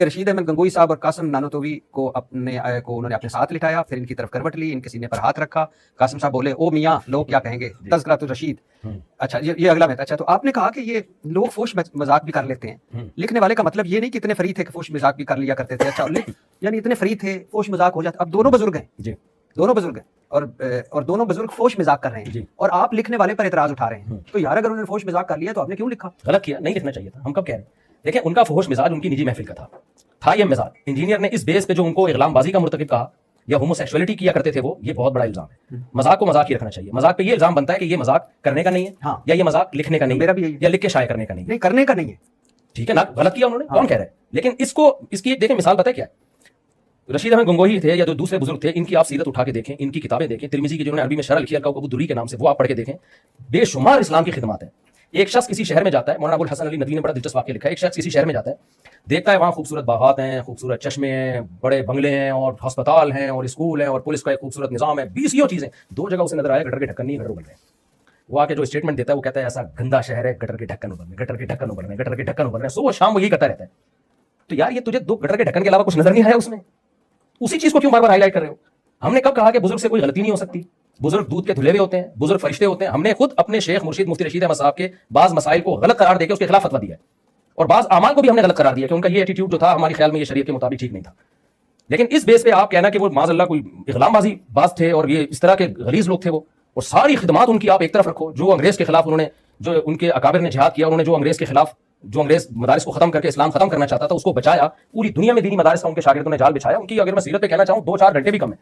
رشید احمد گنگوئی صاحب اور قاسم نانوتوی کو انہوں نے اپنے ساتھ لٹایا، پھر ان کی طرف کروٹ لی، ان کے سینے پر ہاتھ رکھا. قاسم صاحب بولے او میاں لوگ کیا کہیں گے، تذکرۃ الرشید. اچھا یہ اگلا میں. اچھا تو آپ نے کہا کہ یہ لوگ فوش مذاق بھی کر لیتے ہیں. لکھنے والے کا مطلب یہ نہیں کہ اتنے فری تھے کہ فوش مذاق بھی کر لیا کرتے تھے. اچھا یعنی اتنے فری تھے فوش مذاق ہو جاتا. اب دونوں بزرگ ہیں، دونوں بزرگ ہیں اور دونوں بزرگ فوش مذاق کر رہے ہیں اور آپ لکھنے والے پر اعتراض اٹھا رہے ہیں. تو یار اگر انہوں نے فوش مذاق کر لیا تو آپ نے کیوں لکھا؟ غلط کیا، نہیں لکھنا چاہیے تھا. ہم کب کہہ رہے ہیں؟ دیکھیں ان کا فحش مزاج ان کی نجی محفل کا تھا یہ مزاج. انجینئر نے اس بیس پہ جو ان کو اغلام بازی کا مرتکب کہا یا ہومو سیکشولیٹی کیا کرتے تھے وہ، یہ بہت بڑا الزام ہے. مذاق کو مذاق ہی رکھنا چاہیے. مذاق پہ یہ الزام بنتا ہے کہ یہ مذاق کرنے کا نہیں ہے یا یہ مذاق لکھنے کا نہیں میرا بھی یا لکھ کے شائع کرنے کا نہیں نہیں کرنے کا نہیں ہے. ٹھیک ہے نا، غلط کیا انہوں نے، کون کہہ رہا ہے. لیکن اس کی دیکھیں مثال پتہ ہے کیا ہے؟ رشید احمد گنگوہی تھے یا جو دوسرے بزرگ تھے، ان کی آپ سیرت اٹھا کے دیکھیں، ان کی کتابیں دیکھیں. ترمذی کی جنہوں نے عربی میں شرح لکھی ہے الکوكب الدری کے نام سے، وہ آپ پڑھ کے دیکھیں. بے شمار اسلام کی خدمات ہیں. ایک شخص کسی شہر میں جاتا ہے، مولانا ابو الحسن علی ندوی نے بڑا دلچسپ واقعہ لکھا ہے. ایک شخص کسی شہر میں جاتا ہے، دیکھتا ہے وہاں خوبصورت باغات ہیں، خوبصورت چشمے ہیں، بڑے بنگلے ہیں اور ہسپتال ہیں اور اسکول ہیں اور پولیس کا ایک خوبصورت نظام ہے، 20 چیزیں. دو جگہ اسے نظر آیا گٹر کے ڈھکن نہیں، گٹر ابل رہے ہیں. وہ آ کے جو اسٹیٹمنٹ دیتا ہے وہ کہتا ہے ایسا گندا شہر ہے، گٹر کے ڈھکن ابل رہے ہیں، گٹر کے ڈھکن ابل رہے ہیں، گٹر کے ڈھکن ابل رہے ہیں. صبح شام وہ یہی کرتا رہتا ہے. تو یار یہ تجھے دو گٹر کے ڈھکن کے علاوہ کچھ نظر نہیں آیا اس میں؟ اسی چیز کو کیوں بار بار ہائی لائٹ کر رہے ہو؟ ہم نے کب کہا کہ بزرگ سے کوئی غلطی نہیں ہو سکتی؟ بزرگ دودھ کے دھلے ہوئے ہوتے ہیں، بزرگ فرشتے ہوتے ہیں. ہم نے خود اپنے شیخ مرشد مفتی رشید احمد صاحب کے بعض مسائل کو غلط قرار دے کے اس کے خلاف فتویٰ دیا ہے، اور بعض اعمال کو بھی ہم نے غلط قرار دیا کہ ان کا یہ ایٹیٹیوڈ جو تھا ہمارے خیال میں یہ شریعت کے مطابق ٹھیک نہیں تھا. لیکن اس بیس پہ آپ کہنا کہ وہ معاذ اللہ کوئی اغلام بازی باز تھے اور یہ اس طرح کے غلیظ لوگ تھے وہ، اور ساری خدمات ان کی آپ ایک طرف رکھو. جو انگریز کے خلاف انہوں نے، جو ان کے اکابر نے جہاد کیا، انہوں نے جو انگریز کے خلاف، جو انگریز مدارس کو ختم کر کے اسلام ختم کرنا چاہتا تھا اس کو بچایا. پوری دنیا میں دینی مدارس کا ان کے شاگردوں نے جال بچھایا. ان کی اگر میں سیرت پہ کہنا چاہوں 2-4 گھنٹے بھی کم ہے.